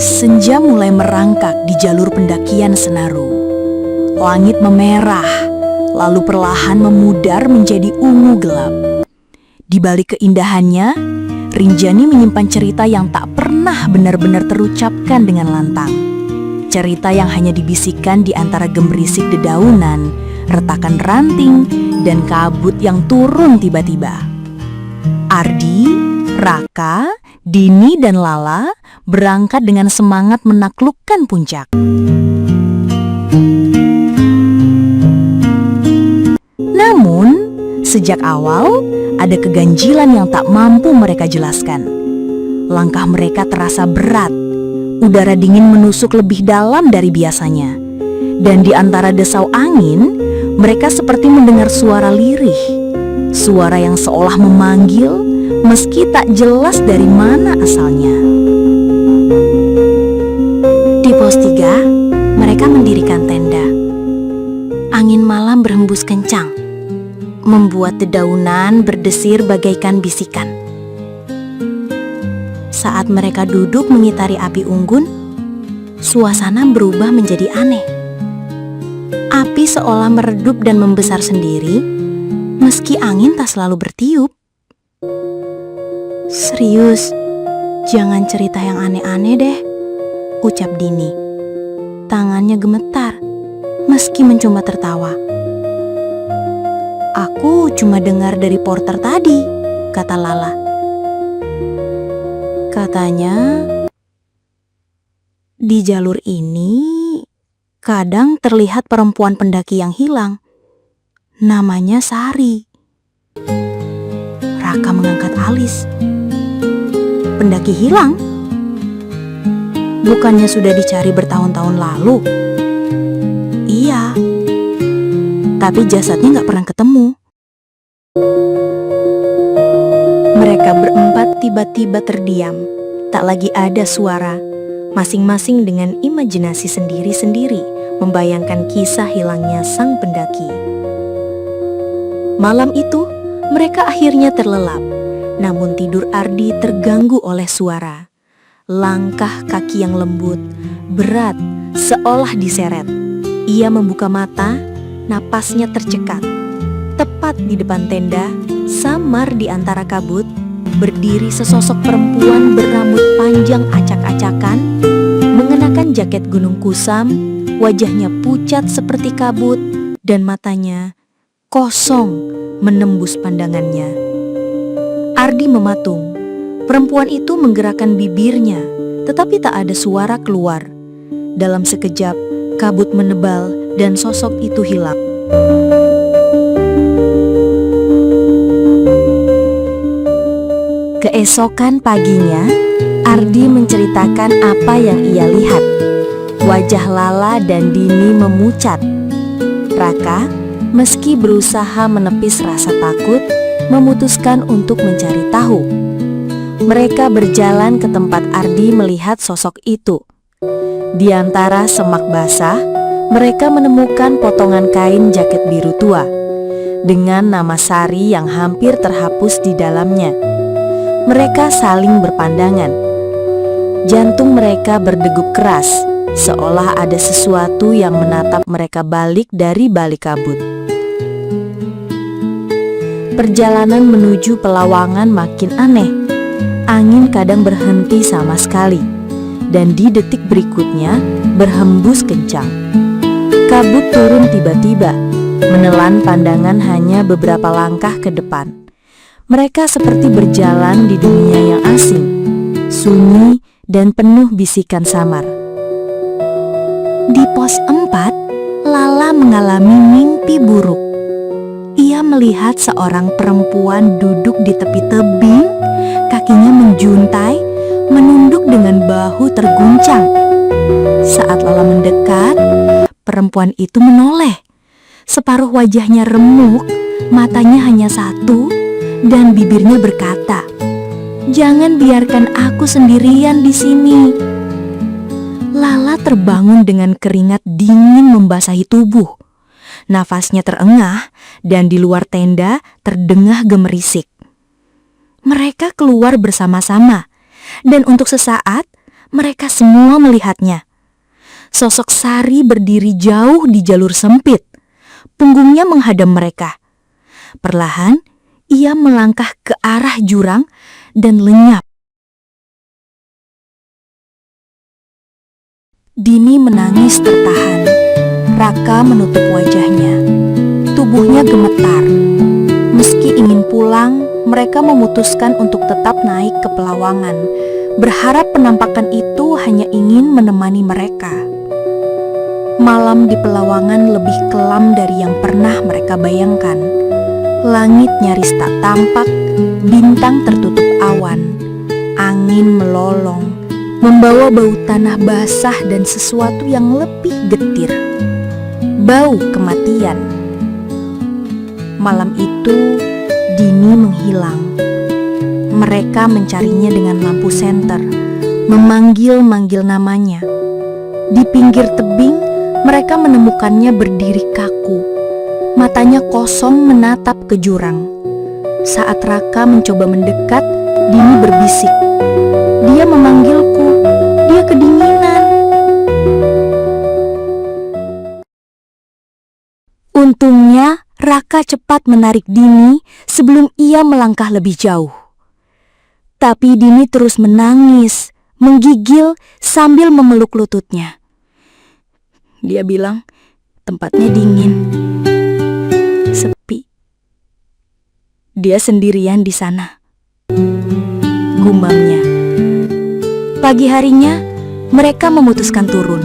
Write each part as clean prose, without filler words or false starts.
Senja mulai merangkak di jalur pendakian Senaru. Langit memerah, lalu perlahan memudar menjadi ungu gelap. Di balik keindahannya, Rinjani menyimpan cerita yang tak pernah benar-benar terucapkan dengan lantang. Cerita yang hanya dibisikkan di antara gemerisik dedaunan, retakan ranting, dan kabut yang turun tiba-tiba. Ardi, Raka, Dini, dan Lala berangkat dengan semangat menaklukkan puncak. Namun, sejak awal ada keganjilan yang tak mampu mereka jelaskan. Langkah mereka terasa berat, udara dingin menusuk lebih dalam dari biasanya. Dan di antara desau angin, mereka seperti mendengar suara lirih. Suara yang seolah memanggil, meski tak jelas dari mana asalnya. Di pos 3, mereka mendirikan tenda. Angin malam berhembus kencang, membuat dedaunan berdesir bagaikan bisikan. Saat mereka duduk mengitari api unggun, suasana berubah menjadi aneh. Api seolah meredup dan membesar sendiri, meski angin tak selalu bertiup. "Serius, jangan cerita yang aneh-aneh deh," ucap Dini. Tangannya gemetar, meski mencoba tertawa. "Aku cuma dengar dari porter tadi," kata Lala. Katanya, di jalur ini kadang terlihat perempuan pendaki yang hilang. Namanya Sari. Raka mengangkat alis. "Pendaki hilang? Bukannya sudah dicari bertahun-tahun lalu?" "Iya, tapi jasadnya gak pernah ketemu." Mereka berempat tiba-tiba terdiam. Tak lagi ada suara. Masing-masing dengan imajinasi sendiri-sendiri membayangkan kisah hilangnya sang pendaki. Malam itu, mereka akhirnya terlelap. Namun tidur Ardi terganggu oleh suara. Langkah kaki yang lembut, berat, seolah diseret. Ia membuka mata, napasnya tercekat. Tepat di depan tenda, samar di antara kabut, berdiri sesosok perempuan berambut panjang acak-acakan, mengenakan jaket gunung kusam, wajahnya pucat seperti kabut, dan matanya kosong menembus pandangannya. Ardi mematung. Perempuan itu menggerakkan bibirnya, tetapi tak ada suara keluar. Dalam sekejap, kabut menebal dan sosok itu hilang. Keesokan paginya, Ardi menceritakan apa yang ia lihat. Wajah Lala dan Dini memucat. Raka, meski berusaha menepis rasa takut, memutuskan untuk mencari tahu. Mereka berjalan ke tempat Ardi melihat sosok itu. Di antara semak basah, mereka menemukan potongan kain jaket biru tua dengan nama Sari yang hampir terhapus di dalamnya. Mereka saling berpandangan. Jantung mereka berdegup keras, seolah ada sesuatu yang menatap mereka balik dari balik kabut. Perjalanan menuju Pelawangan makin aneh. Angin kadang berhenti sama sekali, dan di detik berikutnya berhembus kencang. Kabut turun tiba-tiba, menelan pandangan hanya beberapa langkah ke depan. Mereka seperti berjalan di dunia yang asing, sunyi dan penuh bisikan samar. Di pos 4, Lala mengalami mimpi buruk. Ia melihat seorang perempuan duduk di tepi tebing, kakinya menjuntai, menunduk dengan bahu terguncang. Saat Lala mendekat, perempuan itu menoleh. Separuh wajahnya remuk, matanya hanya satu, dan bibirnya berkata, "Jangan biarkan aku sendirian di sini." Lala terbangun dengan keringat dingin membasahi tubuh. Nafasnya terengah dan di luar tenda terdengar gemerisik. Mereka keluar bersama-sama dan untuk sesaat Mereka semua melihatnya. Sosok Sari berdiri jauh di jalur sempit. Punggungnya menghadap mereka. Perlahan, ia melangkah ke arah jurang dan lenyap. Dini menangis tertahan. Raka menutup wajahnya. Tubuhnya gemetar. Meski ingin pulang, mereka memutuskan untuk tetap naik ke Pelawangan, berharap penampakan itu hanya ingin menemani mereka. Malam di Pelawangan lebih kelam dari yang pernah mereka bayangkan. Langit nyaris tak tampak, bintang tertutup awan, angin melolong, membawa bau tanah basah dan sesuatu yang lebih getir. Bau kematian. Malam itu, Dini menghilang. Mereka mencarinya dengan lampu senter, memanggil-manggil namanya. Di pinggir tebing, mereka menemukannya berdiri kaku. Matanya kosong menatap ke jurang. Saat Raka mencoba mendekat, Dini berbisik. Dia memanggilku, dia kedinginan. Untungnya, Raka cepat menarik Dini sebelum ia melangkah lebih jauh. Tapi Dini terus menangis, menggigil sambil memeluk lututnya. Dia bilang, tempatnya dingin, sepi. Dia sendirian di sana, gumamnya. Pagi harinya, mereka memutuskan turun.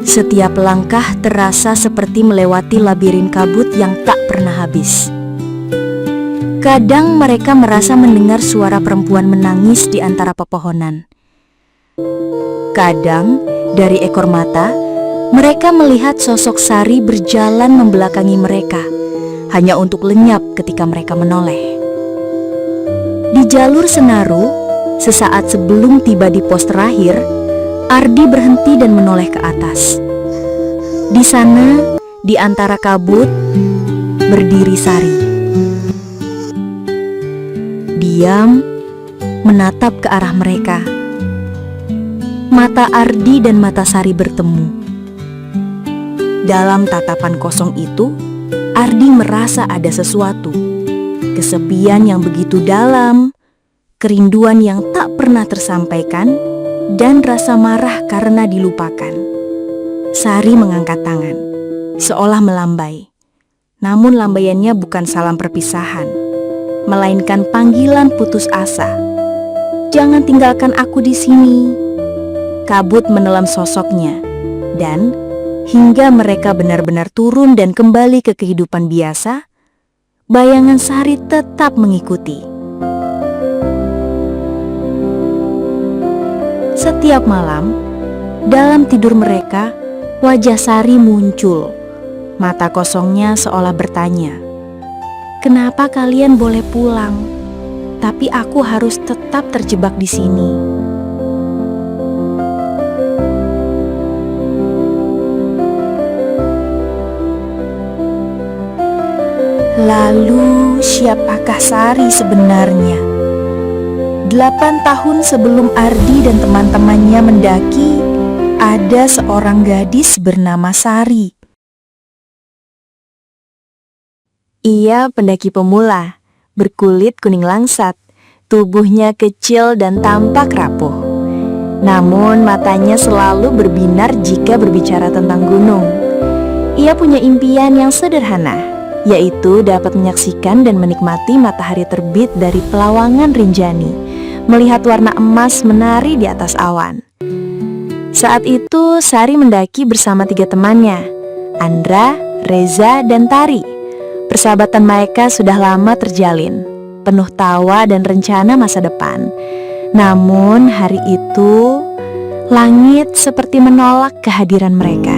Setiap langkah terasa seperti melewati labirin kabut yang tak pernah habis. Kadang mereka merasa mendengar suara perempuan menangis di antara pepohonan. Kadang, dari ekor mata, mereka melihat sosok Sari berjalan membelakangi mereka, hanya untuk lenyap ketika mereka menoleh. Di jalur Senaru, sesaat sebelum tiba di pos terakhir, Ardi berhenti dan menoleh ke atas. Di sana, di antara kabut, berdiri Sari. Diam, menatap ke arah mereka. Mata Ardi dan mata Sari bertemu. Dalam tatapan kosong itu, Ardi merasa ada sesuatu. Kesepian yang begitu dalam, kerinduan yang tak pernah tersampaikan, dan rasa marah karena dilupakan. Sari mengangkat tangan, seolah melambai. Namun lambaiannya bukan salam perpisahan, melainkan panggilan putus asa. Jangan tinggalkan aku di sini. Kabut menelan sosoknya, dan hingga mereka benar-benar turun dan kembali ke kehidupan biasa, bayangan Sari tetap mengikuti. Setiap malam, dalam tidur mereka, wajah Sari muncul. Mata kosongnya seolah bertanya, "Kenapa kalian boleh pulang, tapi aku harus tetap terjebak di sini?" Lalu, siapakah Sari sebenarnya? 8 tahun sebelum Ardi dan teman-temannya mendaki, ada seorang gadis bernama Sari. Ia pendaki pemula, berkulit kuning langsat, tubuhnya kecil dan tampak rapuh. Namun matanya selalu berbinar jika berbicara tentang gunung. Ia punya impian yang sederhana, yaitu dapat menyaksikan dan menikmati matahari terbit dari Pelawangan Rinjani, melihat warna emas menari di atas awan. Saat itu Sari mendaki bersama 3 temannya, Andra, Reza, dan Tari. Persahabatan mereka sudah lama terjalin, penuh tawa dan rencana masa depan. Namun hari itu, langit seperti menolak kehadiran mereka.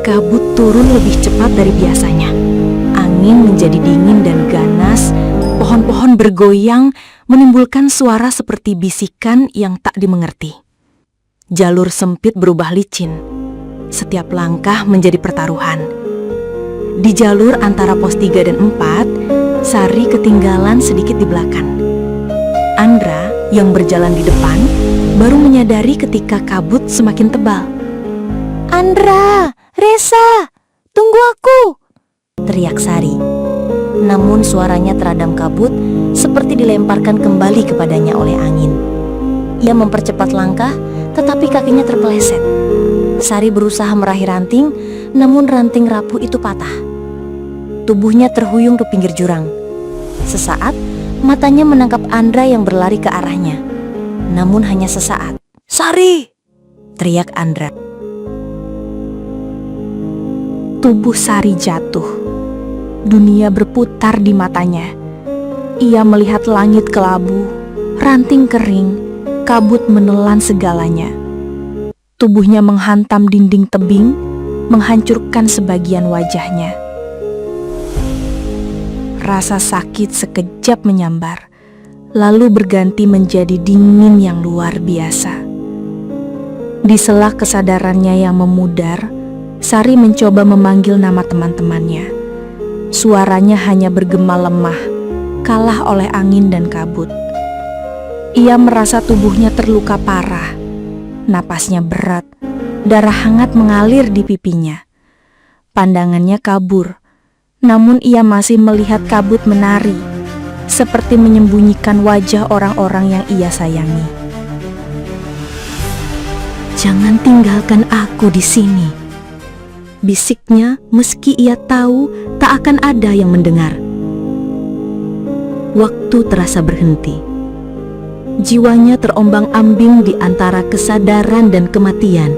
Kabut turun lebih cepat dari biasanya. Angin menjadi dingin dan ganas, pohon-pohon bergoyang menimbulkan suara seperti bisikan yang tak dimengerti. Jalur sempit berubah licin. Setiap langkah menjadi pertaruhan. Di jalur antara pos 3 dan 4, Sari ketinggalan sedikit di belakang. Andra yang berjalan di depan baru menyadari ketika kabut semakin tebal. "Andra, Resa, tunggu aku!" teriak Sari. Namun suaranya teradam kabut seperti dilemparkan kembali kepadanya oleh angin. Ia mempercepat langkah, tetapi kakinya terpeleset. Sari berusaha meraih ranting, namun ranting rapuh itu patah. Tubuhnya terhuyung ke pinggir jurang. Sesaat, matanya menangkap Andra yang berlari ke arahnya. Namun hanya sesaat. "Sari!" teriak Andra. Tubuh Sari jatuh. Dunia berputar di matanya. Ia melihat langit kelabu, ranting kering, kabut menelan segalanya. Tubuhnya menghantam dinding tebing, menghancurkan sebagian wajahnya. Rasa sakit sekejap menyambar, lalu berganti menjadi dingin yang luar biasa. Di sela kesadarannya yang memudar, Sari mencoba memanggil nama teman-temannya. Suaranya hanya bergema lemah, kalah oleh angin dan kabut. Ia merasa tubuhnya terluka parah. Napasnya berat, darah hangat mengalir di pipinya. Pandangannya kabur, namun ia masih melihat kabut menari, seperti menyembunyikan wajah orang-orang yang ia sayangi. "Jangan tinggalkan aku di sini," bisiknya meski ia tahu tak akan ada yang mendengar. Waktu terasa berhenti. Jiwanya terombang-ambing di antara kesadaran dan kematian.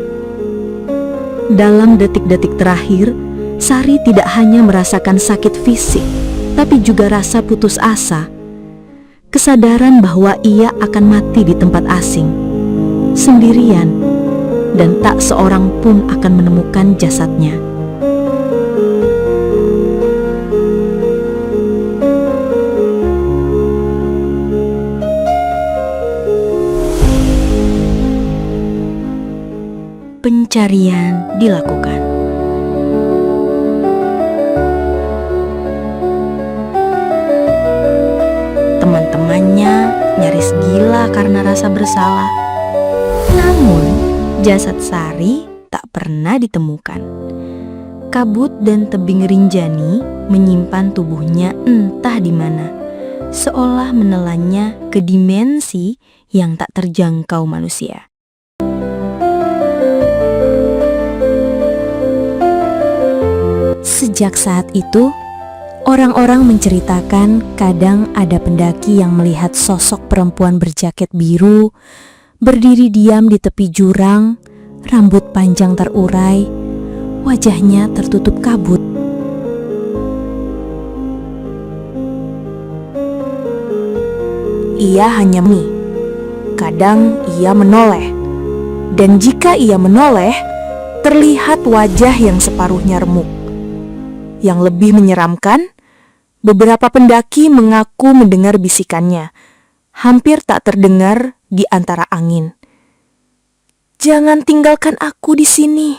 Dalam detik-detik terakhir, Sari tidak hanya merasakan sakit fisik, tapi juga rasa putus asa. Kesadaran bahwa ia akan mati di tempat asing, sendirian, dan tak seorang pun akan menemukan jasadnya. Pencarian dilakukan. Teman-temannya nyaris gila karena rasa bersalah. Namun, jasad Sari tak pernah ditemukan. Kabut dan tebing Rinjani menyimpan tubuhnya entah di mana, seolah menelannya ke dimensi yang tak terjangkau manusia. Sejak saat itu, orang-orang menceritakan kadang ada pendaki yang melihat sosok perempuan berjaket biru, berdiri diam di tepi jurang, rambut panjang terurai, wajahnya tertutup kabut. Ia hanya kadang ia menoleh, dan jika ia menoleh, terlihat wajah yang separuhnya remuk. Yang lebih menyeramkan, beberapa pendaki mengaku mendengar bisikannya, hampir tak terdengar di antara angin. "Jangan tinggalkan aku di sini."